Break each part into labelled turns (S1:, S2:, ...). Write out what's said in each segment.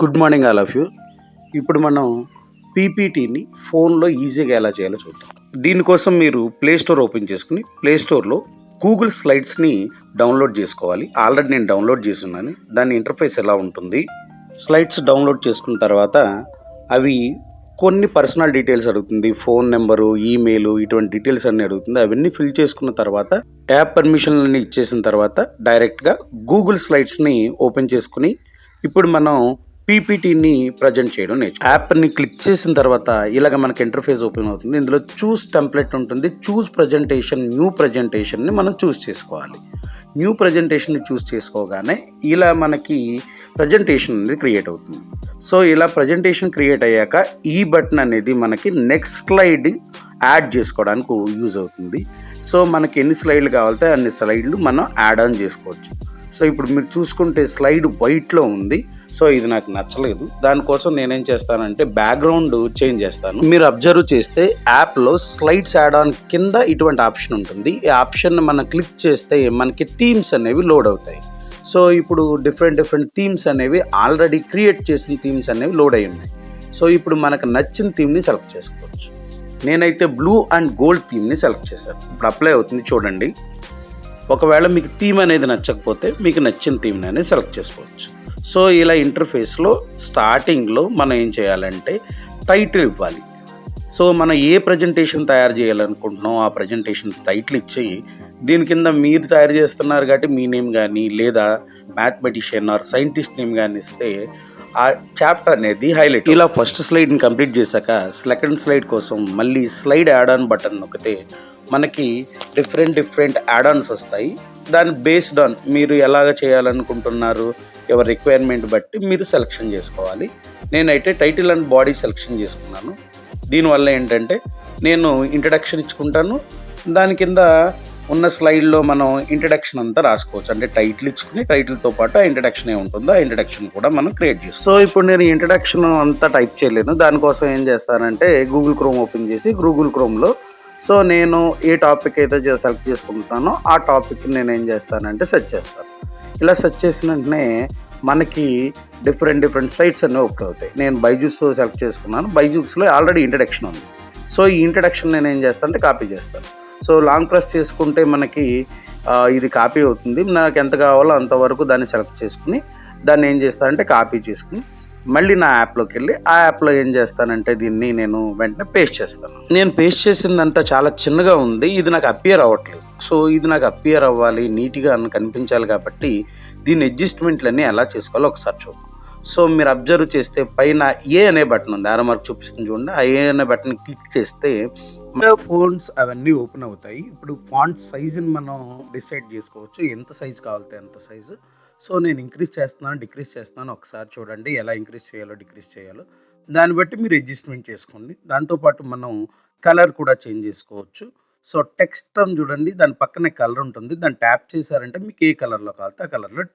S1: Good morning all of you. ఇప్పుడు మనం పీపీటీని ఫోన్లో ఈజీగా ఎలా చేయాలో చూద్దాం. దీనికోసం మీరు ప్లే స్టోర్ ఓపెన్ చేసుకుని ప్లే స్టోర్లో గూగుల్ స్లైడ్స్ని డౌన్లోడ్ చేసుకోవాలి. ఆల్రెడీ నేను డౌన్లోడ్ చేసున్నాను. దాని ఇంటర్ఫేస్ ఎలా ఉంటుంది, స్లైడ్స్ డౌన్లోడ్ చేసుకున్న తర్వాత అవి కొన్ని పర్సనల్ డీటెయిల్స్ అడుగుతుంది, ఫోన్ నెంబరు, ఈమెయిల్, ఇటువంటి డీటెయిల్స్ అన్నీ అడుగుతుంది. అవన్నీ ఫిల్ చేసుకున్న తర్వాత యాప్ పర్మిషన్లన్నీ ఇచ్చేసిన తర్వాత డైరెక్ట్గా గూగుల్ స్లైడ్స్ని ఓపెన్ చేసుకుని ఇప్పుడు మనం పీపీటీని ప్రజెంట్ చేయడం యాప్ని క్లిక్ చేసిన తర్వాత ఇలాగ మనకి ఇంటర్ఫేస్ ఓపెన్ అవుతుంది. ఇందులో చూస్ టెంప్లెట్ ఉంటుంది. చూస్ ప్రజెంటేషన్, న్యూ ప్రజెంటేషన్ని మనం చూస్ చేసుకోవాలి. న్యూ ప్రజెంటేషన్ని చూస్ చేసుకోగానే ఇలా మనకి ప్రజెంటేషన్ అనేది క్రియేట్ అవుతుంది. సో ఇలా ప్రజెంటేషన్ క్రియేట్ అయ్యాక ఈ బటన్ అనేది మనకి నెక్స్ట్ స్లైడ్ యాడ్ చేసుకోవడానికి యూజ్ అవుతుంది. సో మనకి ఎన్ని స్లైడ్లు కావాలితే అన్ని స్లైడ్లు మనం యాడ్ ఆన్ చేసుకోవచ్చు. సో ఇప్పుడు మీరు చూసుకుంటే స్లైడ్ వైట్లో ఉంది. సో ఇది నాకు నచ్చలేదు. దానికోసం నేనేం చేస్తానంటే బ్యాక్గ్రౌండ్ చేంజ్ చేస్తాను. మీరు అబ్జర్వ్ చేస్తే యాప్లో స్లైడ్స్ యాడ్ ఆన్ కింద ఇటువంటి ఆప్షన్ ఉంటుంది. ఈ ఆప్షన్ మనం క్లిక్ చేస్తే మనకి థీమ్స్ అనేవి లోడ్ అవుతాయి. సో ఇప్పుడు డిఫరెంట్ థీమ్స్ అనేవి ఆల్రెడీ క్రియేట్ చేసిన థీమ్స్ అనేవి లోడ్ అయి ఉన్నాయి. సో ఇప్పుడు మనకు నచ్చిన థీమ్ని సెలెక్ట్ చేసుకోవచ్చు. నేనైతే బ్లూ అండ్ గోల్డ్ థీమ్ని సెలెక్ట్ చేశాను. ఇప్పుడు అప్లై అవుతుంది చూడండి. ఒకవేళ మీకు థీమ్ అనేది నచ్చకపోతే మీకు నచ్చిన థీమ్ని అనేది సెలెక్ట్ చేసుకోవచ్చు. సో ఇలా ఇంటర్ఫేస్లో స్టార్టింగ్లో మనం ఏం చేయాలంటే టైటిల్ ఇవ్వాలి. సో మనం ఏ ప్రజెంటేషన్ తయారు చేయాలనుకుంటున్నాం ఆ ప్రజెంటేషన్ టైటిల్ ఇచ్చి దీని కింద మీరు తయారు చేస్తున్నారు కాబట్టి మీ నేమ్ కానీ లేదా మ్యాథమెటిషియన్ ఆర్ సైంటిస్ట్ నేమ్ కానీ ఇస్తే ఆ చాప్టర్ అనేది హైలైట్. ఇలా ఫస్ట్ స్లైడ్ని కంప్లీట్ చేశాక సెకండ్ స్లైడ్ కోసం మళ్ళీ స్లైడ్ యాడ్ ఆన్ బటన్ నొక్కితే మనకి డిఫరెంట్ యాడ్ ఆన్స్ వస్తాయి. దాని బేస్డ్ ఆన్ మీరు ఎలాగ చేయాలనుకుంటున్నారు ఎవరి రిక్వైర్మెంట్ బట్టి మీరు సెలెక్షన్ చేసుకోవాలి. నేనైతే టైటిల్ అండ్ బాడీ సెలెక్షన్ చేసుకున్నాను. దీనివల్ల ఏంటంటే నేను ఇంట్రడక్షన్ ఇచ్చుకుంటాను. దాని కింద ఉన్న స్లైడ్లో మనం ఇంట్రడక్షన్ అంతా రాసుకోవచ్చు. అంటే టైటిల్ ఇచ్చుకుని టైటిల్తో పాటు ఆ ఇంట్రడక్షన్ ఏముంటుందో ఆ ఇంట్రడక్షన్ కూడా మనం క్రియేట్ చేస్తాం. సో ఇప్పుడు నేను ఇంట్రడక్షన్ అంతా టైప్ చేయలేను. దానికోసం ఏం చేస్తానంటే గూగుల్ క్రోమ్ ఓపెన్ చేసి గూగుల్ క్రోమ్లో సో నేను ఏ టాపిక్ అయితే సెలెక్ట్ చేసుకుంటానో ఆ టాపిక్ నేను ఏం చేస్తానంటే సెర్చ్ చేస్తాను. ఇలా సెర్చ్ చేసిన వెంటనే మనకి డిఫరెంట్ సైట్స్ అనేవి ఓపెన్ అవుతాయి. నేను బైజూస్ సెలెక్ట్ చేసుకున్నాను. బైజూస్లో ఆల్రెడీ ఇంట్రడక్షన్ ఉంది. సో ఈ ఇంట్రడక్షన్ నేను ఏం చేస్తాను అంటే కాపీ చేస్తాను. సో లాంగ్ ప్రెస్ చేసుకుంటే మనకి ఇది కాపీ అవుతుంది. నాకు ఎంత కావాలో అంతవరకు దాన్ని సెలెక్ట్ చేసుకుని దాన్ని ఏం చేస్తానంటే కాపీ చేసుకుని మళ్ళీ నా యాప్లోకి వెళ్ళి ఆ యాప్లో ఏం చేస్తానంటే దీన్ని నేను వెంటనే పేస్ట్ చేస్తాను. నేను పేస్ట్ చేసిందంతా చాలా చిన్నగా ఉంది. ఇది నాకు అపియర్ అవ్వట్లేదు. సో ఇది నాకు అపియర్ అవ్వాలి, నీట్గా కనిపించాలి కాబట్టి దీని అడ్జస్ట్మెంట్లన్నీ ఎలా చేసుకోవాలో ఒకసారి చూద్దాం. సో మీరు అబ్జర్వ్ చేస్తే పైన ఏ అనే బటన్ ఉంది, ఆరో మార్క్ చూపిస్తుంది చూడండి. ఆ ఏ అనే బటన్ క్లిక్ చేస్తే ఫోన్స్ అవన్నీ ఓపెన్ అవుతాయి. ఇప్పుడు ఫాంట్ సైజుని మనం డిసైడ్ చేసుకోవచ్చు. ఎంత సైజు కావాలితే అంత సైజు. సో నేను ఇంక్రీజ్ చేస్తున్నాను, డిక్రీజ్ చేస్తున్నాను. ఒకసారి చూడండి ఎలా ఇంక్రీజ్ చేయాలో డిక్రీజ్ చేయాలో. దాన్ని బట్టి మీరు అడ్జస్ట్మెంట్ చేసుకోండి. దాంతోపాటు మనం కలర్ కూడా చేంజ్ చేసుకోవచ్చు. సో టెక్స్ట్ అని చూడండి, దాని పక్కనే కలర్ ఉంటుంది. దాన్ని ట్యాప్ చేశారంటే మీకు ఏ కలర్లో కావాలితే ఆ కలర్లో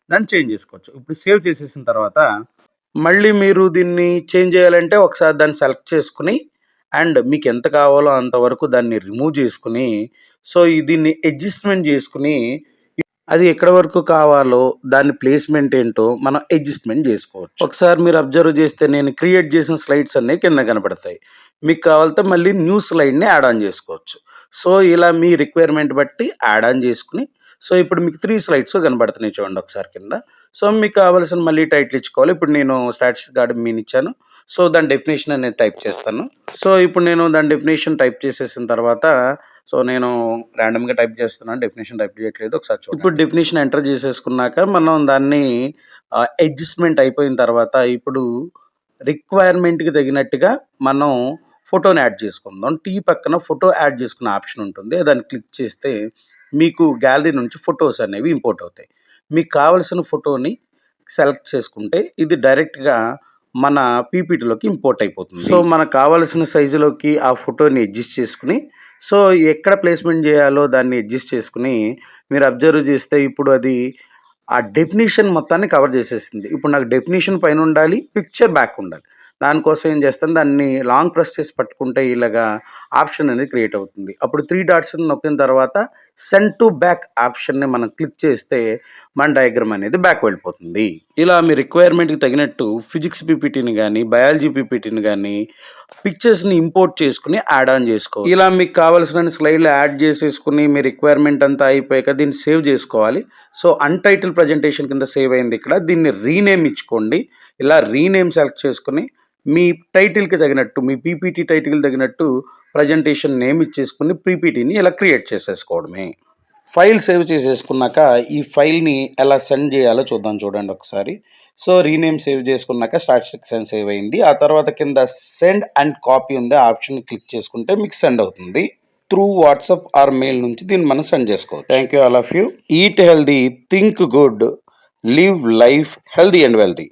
S1: దాన్ని చేంజ్ చేసుకోవచ్చు. ఇప్పుడు సేవ్ చేసేసిన తర్వాత మళ్ళీ మీరు దీన్ని చేంజ్ చేయాలంటే ఒకసారి దాన్ని సెలెక్ట్ చేసుకుని అండ్ మీకు ఎంత కావాలో అంతవరకు దాన్ని రిమూవ్ చేసుకుని సో దీన్ని అడ్జస్ట్మెంట్ చేసుకుని అది ఎక్కడ వరకు కావాలో దాని ప్లేస్మెంట్ ఏంటో మనం అడ్జస్ట్మెంట్ చేసుకోవచ్చు. ఒకసారి మీరు అబ్జర్వ్ చేస్తే నేను క్రియేట్ చేసిన స్లైడ్స్ అన్నీ కింద కనపడతాయి. మీకు కావాలితే మళ్ళీ న్యూ స్లైడ్ని యాడ్ ఆన్ చేసుకోవచ్చు. సో ఇలా మీ రిక్వైర్మెంట్ బట్టి యాడ్ ఆన్ చేసుకుని సో ఇప్పుడు మీకు 3 స్లైడ్స్ కనబడుతున్నాయి చూడండి ఒకసారి కింద. సో మీకు కావాల్సిన మళ్ళీ టైటిల్ ఇచ్చుకోవాలి. ఇప్పుడు నేను స్టాటిస్టిక్స్ గార్డ్ మీన్ ఇచ్చాను. సో దాని డెఫినేషన్ అనేది టైప్ చేస్తాను. సో ఇప్పుడు నేను దాని డెఫినేషన్ టైప్ చేసేసిన తర్వాత సో నేను ర్యాండమ్గా టైప్ చేస్తున్నాను, డెఫినేషన్ టైప్ చేయట్లేదు. ఒకసారి చూడండి. ఇప్పుడు డెఫినేషన్ ఎంటర్ చేసేసుకున్నాక మనం దాన్ని అడ్జస్ట్మెంట్ అయిపోయిన తర్వాత ఇప్పుడు రిక్వైర్మెంట్కి తగినట్టుగా మనం ఫోటోని యాడ్ చేసుకుందాం. టీ పక్కన ఫోటో యాడ్ చేసుకునే ఆప్షన్ ఉంటుంది. దాన్ని క్లిక్ చేస్తే మీకు గ్యాలరీ నుంచి ఫొటోస్ అనేవి ఇంపోర్ట్ అవుతాయి. మీకు కావలసిన ఫోటోని సెలెక్ట్ చేసుకుంటే ఇది డైరెక్ట్గా మన పీపీటీలోకి ఇంపోర్ట్ అయిపోతుంది. సో మనకు కావాల్సిన సైజులోకి ఆ ఫోటోని అడ్జస్ట్ చేసుకుని సో ఎక్కడ ప్లేస్మెంట్ చేయాలో దాన్ని అడ్జస్ట్ చేసుకుని మీరు అబ్జర్వ్ చేస్తే ఇప్పుడు అది ఆ డెఫినేషన్ మొత్తాన్ని కవర్ చేసేసింది. ఇప్పుడు నాకు డెఫినేషన్ పైన ఉండాలి, పిక్చర్ బ్యాక్ ఉండాలి. దానికోసం ఏం చేస్తాను, దాన్ని లాంగ్ ప్రెస్ చేసి పట్టుకుంటే ఇలాగా ఆప్షన్ అనేది క్రియేట్ అవుతుంది. అప్పుడు 3 డాట్స్ నొక్కిన తర్వాత సెండ్ టు బ్యాక్ ఆప్షన్ని మనం క్లిక్ చేస్తే మన డయాగ్రామ్ అనేది బ్యాక్ వెళ్ళిపోతుంది. ఇలా మీ రిక్వైర్మెంట్కి తగినట్టు ఫిజిక్స్ పీపీటీని కానీ బయాలజీ పీపీటీని కానీ పిక్చర్స్ని ఇంపోర్ట్ చేసుకుని యాడ్ ఆన్ చేసుకోవాలి. ఇలా మీకు కావాల్సిన స్లైడ్లు యాడ్ చేసేసుకుని మీ రిక్వైర్మెంట్ అంతా అయిపోయాక దీన్ని సేవ్ చేసుకోవాలి. సో అన్టైటిల్ ప్రజెంటేషన్ కింద సేవ్ అయింది ఇక్కడ. దీన్ని రీనేమ్ ఇచ్చుకోండి. ఇలా రీనేమ్ సెలెక్ట్ చేసుకుని మీ టైటిల్కి తగినట్టు మీ పీపీటీ టైటిల్ తగినట్టు ప్రజెంటేషన్ నేమ్ ఇచ్చేసుకుని పీపీటీని ఇలా క్రియేట్ చేసేసుకోవడమే. ఫైల్ సేవ్ చేసేసుకున్నాక ఈ ఫైల్ని ఎలా సెండ్ చేయాలో చూద్దాం. చూడండి ఒకసారి. సో రీనేమ్ సేవ్ చేసుకున్నాక స్టార్ట్ సెక్షన్ సేవ్ అయింది. ఆ తర్వాత కింద సెండ్ అండ్ కాపీ ఉంది, ఆ ఆప్షన్ క్లిక్ చేసుకుంటే మీకు సెండ్ అవుతుంది. త్రూ వాట్సాప్ ఆర్ మెయిల్ నుంచి దీన్ని మనం సెండ్ చేసుకోవచ్చు. Thank you all of you. Eat healthy, think good, live life healthy and wealthy.